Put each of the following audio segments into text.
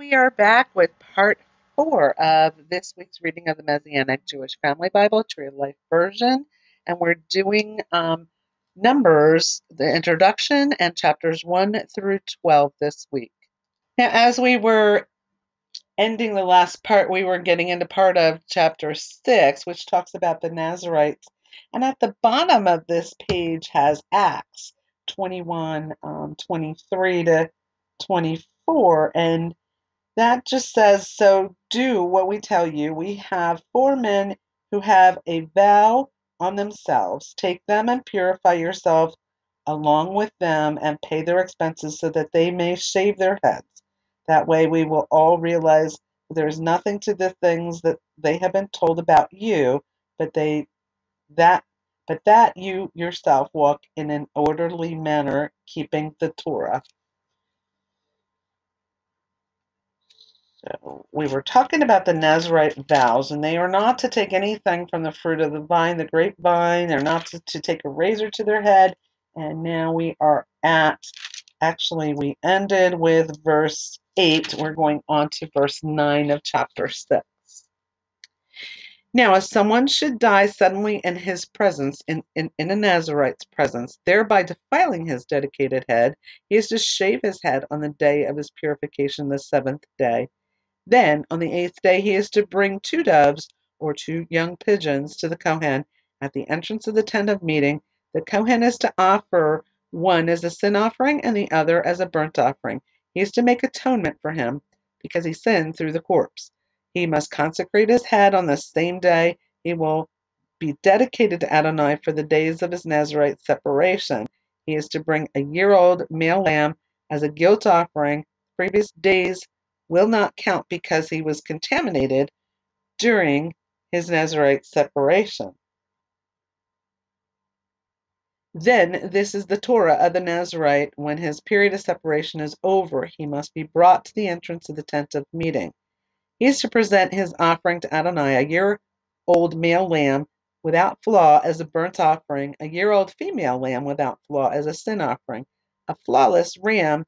We are back with part 4 of this week's reading of the Messianic Jewish Family Bible, Tree of Life version. And we're doing Numbers, the introduction, and chapters 1 through 12 this week. Now, as we were ending the last part, we were getting into part of chapter 6, which talks about the Nazarites. And at the bottom of this page has Acts 21, 23 to 24. And that just says, so do what we tell you. We have 4 men who have a vow on themselves. Take them and purify yourself along with them and pay their expenses so that they may shave their heads. That way we will all realize there is nothing to the things that they have been told about you, but that you yourself walk in an orderly manner, keeping the Torah. So we were talking about the Nazarite vows, and they are not to take anything from the fruit of the vine, the grapevine. They're not to take a razor to their head. And now we are we ended with verse 8. We're going on to verse 9 of chapter 6. Now, if someone should die suddenly in his presence, in a Nazarite's presence, thereby defiling his dedicated head, he is to shave his head on the day of his purification, the 7th day. Then, on the 8th day, he is to bring 2 doves or 2 young pigeons to the Kohen at the entrance of the tent of meeting. The Kohen is to offer one as a sin offering and the other as a burnt offering. He is to make atonement for him because he sinned through the corpse. He must consecrate his head on the same day. He will be dedicated to Adonai for the days of his Nazarite separation. He is to bring a year-old male lamb as a guilt offering. Previous days will not count because he was contaminated during his Nazarite separation. Then this is the Torah of the Nazarite. When his period of separation is over, he must be brought to the entrance of the tent of meeting. He is to present his offering to Adonai, a year-old male lamb without flaw as a burnt offering, a year-old female lamb without flaw as a sin offering, a flawless ram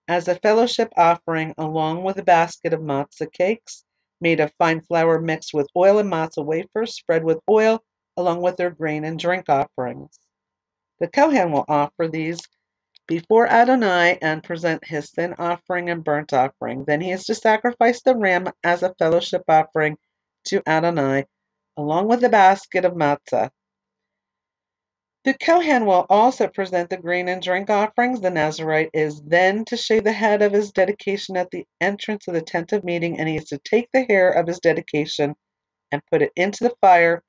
as a fellowship offering, along with a basket of matzah cakes made of fine flour mixed with oil and matzah wafers spread with oil, along with their grain and drink offerings. The Kohen will offer these before Adonai and present his sin offering and burnt offering. Then he is to sacrifice the ram as a fellowship offering to Adonai, along with a basket of matzah. The Kohen will also present the grain and drink offerings. The Nazarite is then to shave the head of his dedication at the entrance of the tent of meeting, and he is to take the hair of his dedication and put it into the fire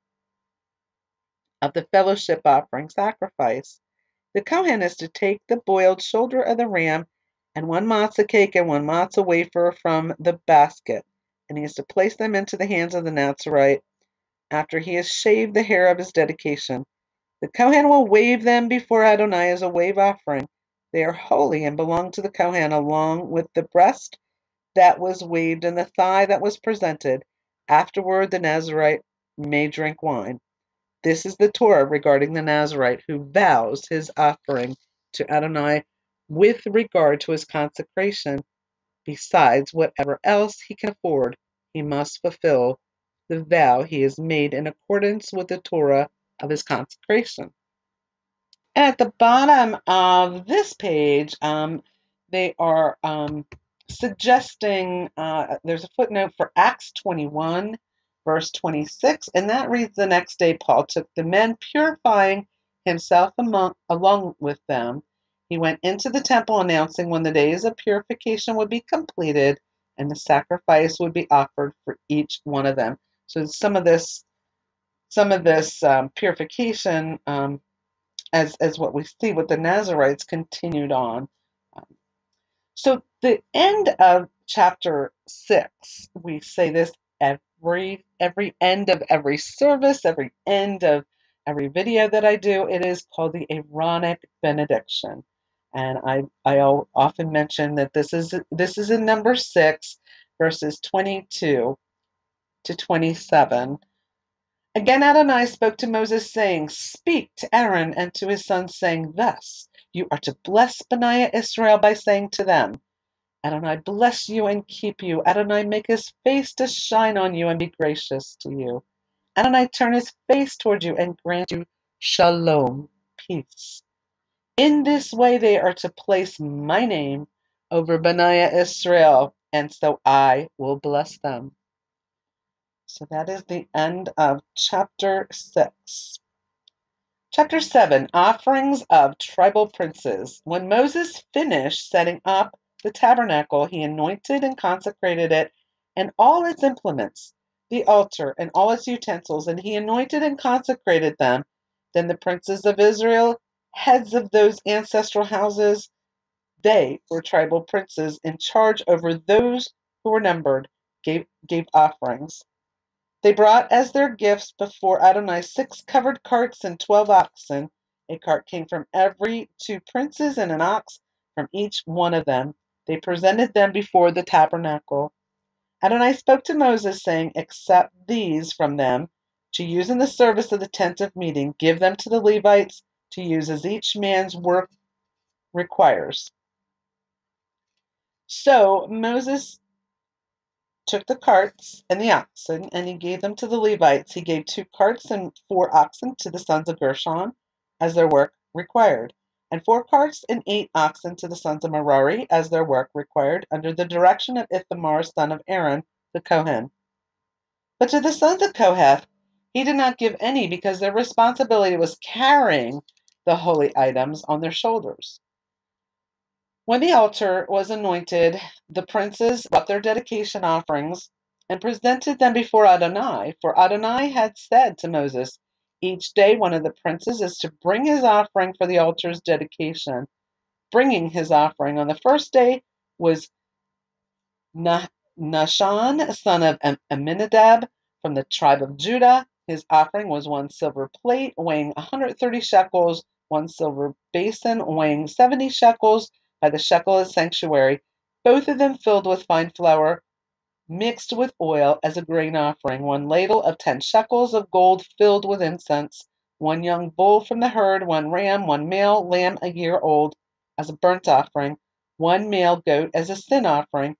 of the fellowship offering sacrifice. The Kohen is to take the boiled shoulder of the ram and 1 matzah cake and 1 matzah wafer from the basket, and he is to place them into the hands of the Nazarite after he has shaved the hair of his dedication. The Kohen will wave them before Adonai as a wave offering. They are holy and belong to the Kohen, along with the breast that was waved and the thigh that was presented. Afterward, the Nazarite may drink wine. This is the Torah regarding the Nazarite who vows his offering to Adonai with regard to his consecration. Besides whatever else he can afford, he must fulfill the vow he has made in accordance with the Torah of his consecration. At the bottom of this page, they are suggesting, there's a footnote for Acts 21, verse 26, and that reads, the next day Paul took the men, purifying himself along with them. He went into the temple, announcing when the days of purification would be completed and the sacrifice would be offered for each one of them. So some of this purification, as what we see with the Nazarites, continued on. So the end of chapter 6, we say this every end of every service, every end of every video that I do. It is called the Aaronic benediction, and I often mention that this is in number 6, verses 22 to 27. Again Adonai spoke to Moses, saying, Speak to Aaron and to his sons, saying, Thus you are to bless Benaiah Israel by saying to them, Adonai bless you and keep you. Adonai make his face to shine on you and be gracious to you. Adonai turn his face toward you and grant you shalom, peace. In this way they are to place my name over Benaiah Israel, and so I will bless them. So that is the end of chapter 6. Chapter 7, Offerings of Tribal Princes. When Moses finished setting up the tabernacle, he anointed and consecrated it and all its implements, the altar and all its utensils, and he anointed and consecrated them. Then the princes of Israel, heads of those ancestral houses, they were tribal princes in charge over those who were numbered, gave offerings. They brought as their gifts before Adonai 6 covered carts and 12 oxen. A cart came from every 2 princes, and an ox from each one of them. They presented them before the tabernacle. Adonai spoke to Moses, saying, accept these from them to use in the service of the tent of meeting. Give them to the Levites to use as each man's work requires. So Moses took the carts and the oxen, and he gave them to the Levites. He gave 2 carts and 4 oxen to the sons of Gershon, as their work required, and 4 carts and 8 oxen to the sons of Merari, as their work required, under the direction of Ithamar, son of Aaron, the Kohen. But to the sons of Kohath he did not give any, because their responsibility was carrying the holy items on their shoulders. When the altar was anointed, the princes brought their dedication offerings and presented them before Adonai. For Adonai had said to Moses, each day one of the princes is to bring his offering for the altar's dedication. Bringing his offering on the first day was Nahshon, son of Amminadab, from the tribe of Judah. His offering was 1 silver plate weighing 130 shekels, 1 silver basin weighing 70 shekels by the shekel of the sanctuary, both of them filled with fine flour mixed with oil as a grain offering, 1 ladle of 10 shekels of gold filled with incense, 1 young bull from the herd, 1 ram, 1 male lamb a year old as a burnt offering, 1 male goat as a sin offering,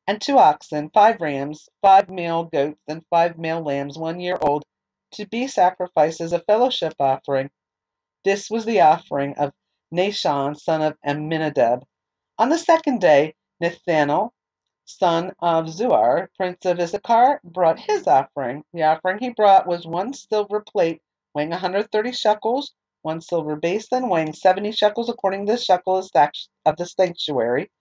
and 2 oxen, 5 rams, 5 male goats, and 5 male lambs 1 year old, to be sacrificed as a fellowship offering. This was the offering of Nahshon, son of Amminadab. On the second day, Nathanael, son of Zuar, prince of Issachar, brought his offering. The offering he brought was 1 silver plate weighing 130 shekels, 1 silver basin weighing 70 shekels according to the shekel of the sanctuary,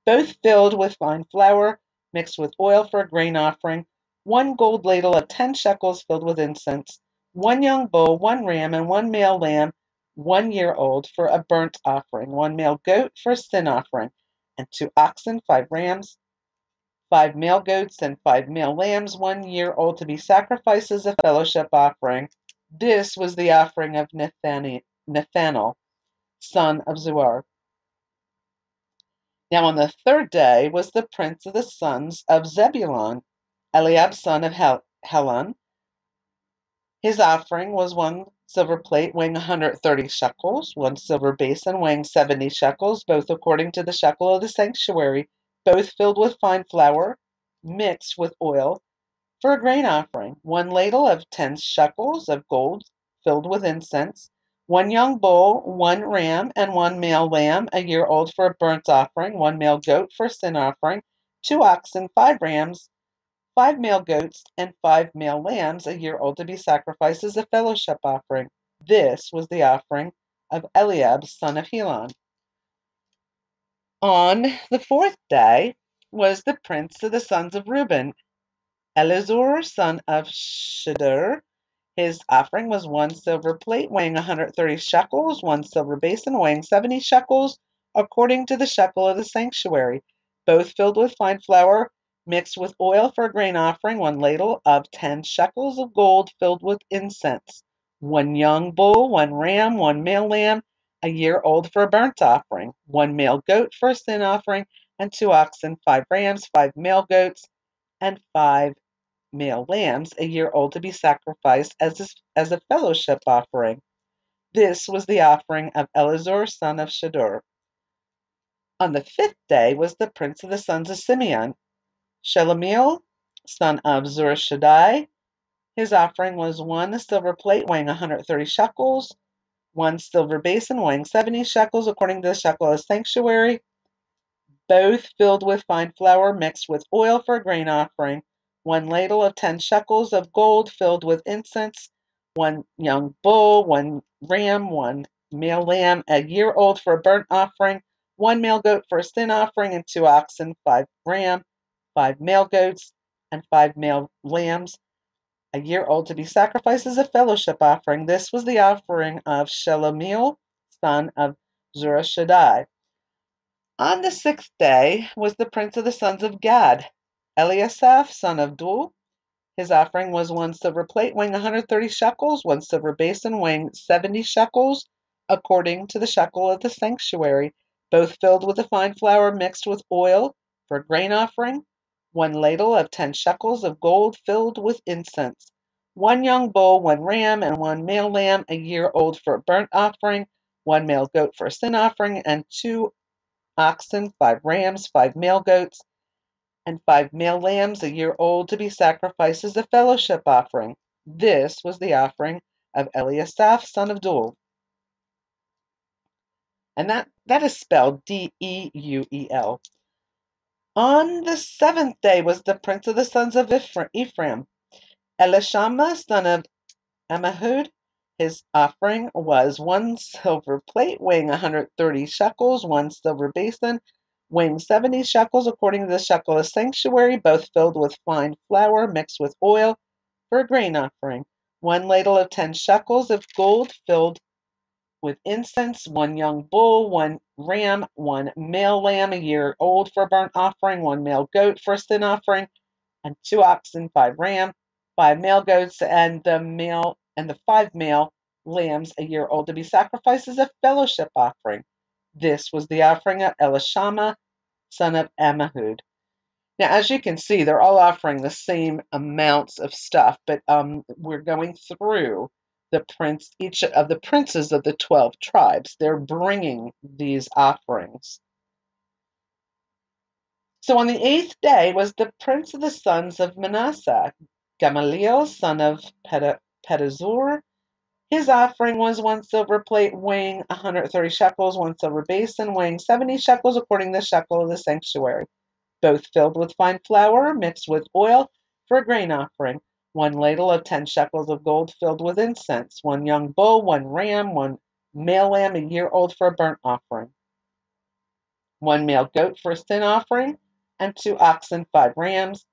both filled with fine flour mixed with oil for a grain offering, 1 gold ladle of 10 shekels filled with incense, 1 young bull, 1 ram, and 1 male lamb 1 year old for a burnt offering, 1 male goat for a sin offering, and 2 oxen, 5 rams, 5 male goats, and 5 male lambs 1 year old to be sacrificed as a fellowship offering. This was the offering of Nathanael, son of Zuar. Now on the third day was the prince of the sons of Zebulun, Eliab son of Helon. His offering was 1 silver plate weighing 130 shekels, 1 silver basin weighing 70 shekels, both according to the shekel of the sanctuary, both filled with fine flour mixed with oil for a grain offering, 1 ladle of 10 shekels of gold filled with incense, 1 young bull, 1 ram, and 1 male lamb a year old for a burnt offering, 1 male goat for a sin offering, 2 oxen, 5 rams, 5 male goats, and 5 male lambs a year old to be sacrificed as a fellowship offering. This was the offering of Eliab, son of Helon. On the fourth day was the prince of the sons of Reuben, Elizur, son of Shedeur. His offering was 1 silver plate weighing 130 shekels, 1 silver basin weighing 70 shekels, according to the shekel of the sanctuary, both filled with fine flour mixed with oil for a grain offering, 1 ladle of 10 shekels of gold filled with incense, 1 young bull, 1 ram, 1 male lamb a year old for a burnt offering, 1 male goat for a sin offering, and 2 oxen, 5 rams, 5 male goats, and 5 male lambs a year old to be sacrificed as a fellowship offering. This was the offering of Elizur, son of Shedeur. On the 5th day was the prince of the sons of Simeon, Shelumiel, son of Zurishaddai. His offering was 1 silver plate weighing 130 shekels, 1 silver basin weighing 70 shekels, according to the shekel of the sanctuary, both filled with fine flour mixed with oil for a grain offering, 1 ladle of 10 shekels of gold filled with incense, 1 young bull, 1 ram, 1 male lamb a year old for a burnt offering, 1 male goat for a sin offering, and 2 oxen, 5 ram, 5 male goats, and 5 male lambs a year old to be sacrificed as a fellowship offering. This was the offering of Shelumiel, son of Zurishaddai. On the 6th day was the prince of the sons of Gad, Eliasaph, son of Dul. His offering was 1 silver plate weighing 130 shekels, 1 silver basin weighing 70 shekels, according to the shekel of the sanctuary, both filled with the fine flour mixed with oil for a grain offering, 1 ladle of 10 shekels of gold filled with incense, 1 young bull, 1 ram, and 1 male lamb a year old for a burnt offering, 1 male goat for a sin offering, and 2 oxen, 5 rams, 5 male goats, and 5 male lambs a year old to be sacrificed as a fellowship offering. This was the offering of Eliasaph, son of Dul. And that is spelled Deuel. On the 7th day was the prince of the sons of Ephraim, Elishama, son of Ammihud. His offering was 1 silver plate weighing 130 shekels, 1 silver basin weighing 70 shekels, according to the shekel of sanctuary, both filled with fine flour mixed with oil for a grain offering, 1 ladle of 10 shekels of gold filled with incense, 1 young bull, 1 ram, 1 male lamb a year old for a burnt offering, 1 male goat for a sin offering, and 2 oxen, 5 ram, 5 male goats, and the 5 male lambs a year old to be sacrificed as a fellowship offering. This was the offering of Elishama, son of Ammihud. Now, as you can see, they're all offering the same amounts of stuff, but we're going through each of the princes of the 12 tribes. They're bringing these offerings. So on the 8th day was the prince of the sons of Manasseh, Gamaliel, son of Pedazur. His offering was 1 silver plate weighing 130 shekels, 1 silver basin weighing 70 shekels, according to the shekel of the sanctuary, both filled with fine flour mixed with oil for a grain offering, 1 ladle of 10 shekels of gold filled with incense, 1 young bull, 1 ram, 1 male lamb a year old for a burnt offering, 1 male goat for a sin offering, and 2 oxen, 5 rams,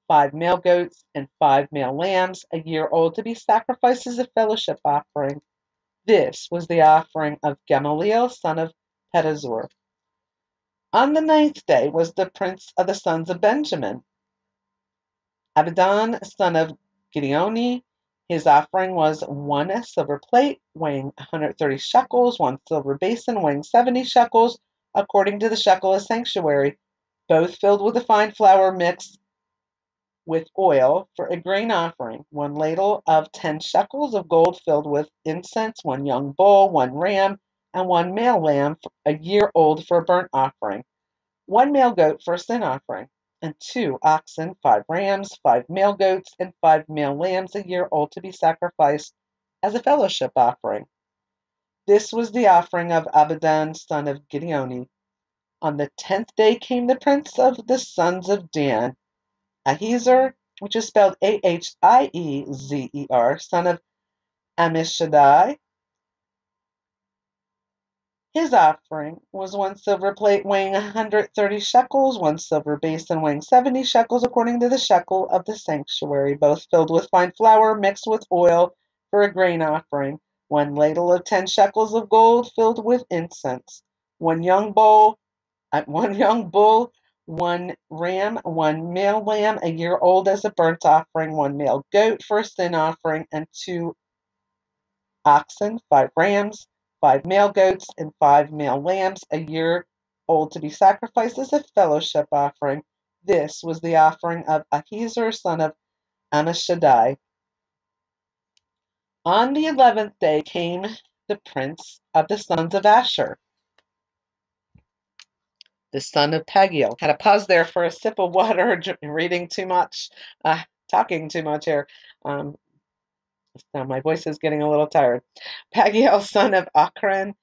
5 male goats, and 5 male lambs a year old to be sacrificed as a fellowship offering. This was the offering of Gamaliel, son of Pedazur. On the 9th day was the prince of the sons of Benjamin, Abidan, son of Gideoni. His offering was 1 silver plate weighing 130 shekels, 1 silver basin weighing 70 shekels, according to the shekel of sanctuary, both filled with the fine flour mixed with oil for a grain offering, 1 ladle of 10 shekels of gold filled with incense, 1 young bull, 1 ram, and 1 male lamb a year old for a burnt offering, 1 male goat for a sin offering, and 2 oxen, 5 rams, 5 male goats, and 5 male lambs a year old to be sacrificed as a fellowship offering. This was the offering of Abidan, son of Gideoni. On the 10th day came the prince of the sons of Dan, Ahiezer, which is spelled Ahiezer, son of Ammishaddai. His offering was 1 silver plate weighing 130 shekels, 1 silver basin weighing 70 shekels, according to the shekel of the sanctuary, both filled with fine flour mixed with oil for a grain offering, 1 ladle of 10 shekels of gold filled with incense, 1 young bull, 1 ram, 1 male lamb a year old as a burnt offering, 1 male goat for a sin offering, and 2 oxen, 5 rams, 5 male goats, and 5 male lambs a year old to be sacrificed as a fellowship offering. This was the offering of Ahiezer, son of Ammishaddai. On the 11th day came the prince of the sons of Asher, the son of Pagiel. Had to pause there for a sip of water, reading too much, talking too much here. So my voice is getting a little tired. Pagiel, son of Akron,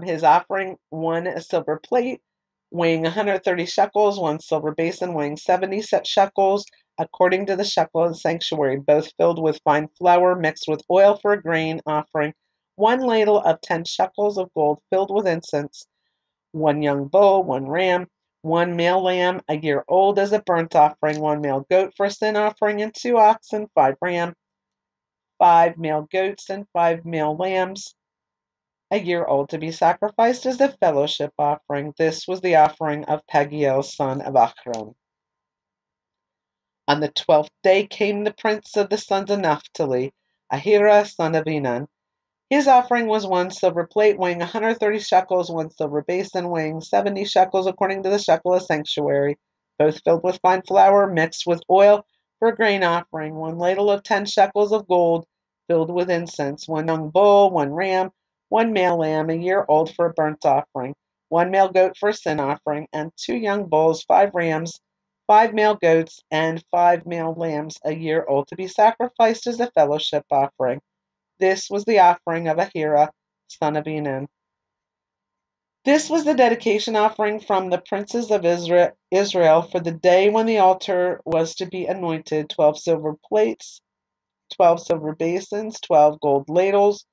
his offering, 1 silver plate weighing 130 shekels, 1 silver basin weighing 70 shekels, according to the shekel of the sanctuary, both filled with fine flour mixed with oil for a grain offering, 1 ladle of 10 shekels of gold filled with incense, 1 young bull, 1 ram, 1 male lamb a year old as a burnt offering, 1 male goat for a sin offering, and 2 oxen, 5 rams, 5 male goats, and 5 male lambs a year old to be sacrificed as a fellowship offering. This was the offering of Pagiel, son of Achron. On the 12th day came the prince of the sons of Naphtali, Ahira, son of Enan. His offering was 1 silver plate weighing 130 shekels, 1 silver basin weighing 70 shekels, according to the shekel of sanctuary, both filled with fine flour mixed with oil for a grain offering, 1 ladle of 10 shekels of gold filled with incense, 1 young bull, 1 ram, 1 male lamb a year old for a burnt offering, 1 male goat for a sin offering, and 2 young bulls, 5 rams, 5 male goats, and 5 male lambs a year old to be sacrificed as a fellowship offering. This was the offering of Ahira, son of Enan. This was the dedication offering from the princes of Israel for the day when the altar was to be anointed: 12 silver plates, 12 silver basins, 12 gold ladles.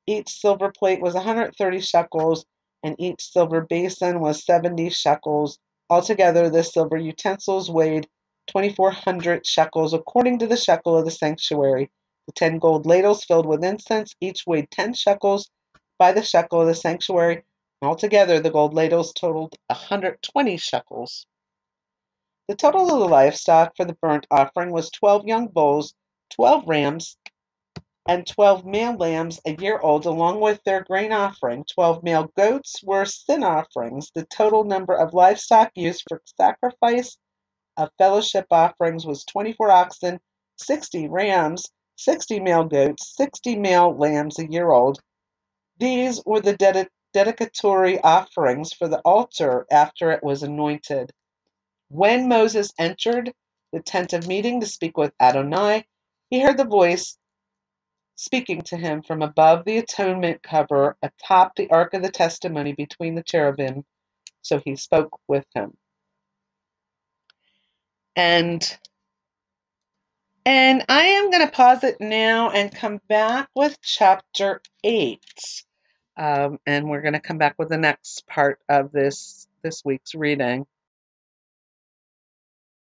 Each silver plate was 130 shekels, and each silver basin was 70 shekels. Altogether, the silver utensils weighed 2,400 shekels, according to the shekel of the sanctuary. The 10 gold ladles filled with incense each weighed 10 shekels by the shekel of the sanctuary. Altogether, the gold ladles totaled 120 shekels. The total of the livestock for the burnt offering was 12 young bulls, 12 rams, and 12 male lambs a year old, along with their grain offering. 12 male goats were sin offerings. The total number of livestock used for sacrifice of fellowship offerings was 24 oxen, 60 rams, 60 male goats, 60 male lambs a year old. These were the dedicatory offerings for the altar after it was anointed. When Moses entered the tent of meeting to speak with Adonai, he heard the voice speaking to him from above the atonement cover atop the ark of the testimony between the cherubim. So he spoke with him. And I am going to pause it now and come back with chapter 8. And we're going to come back with the next part of this week's reading.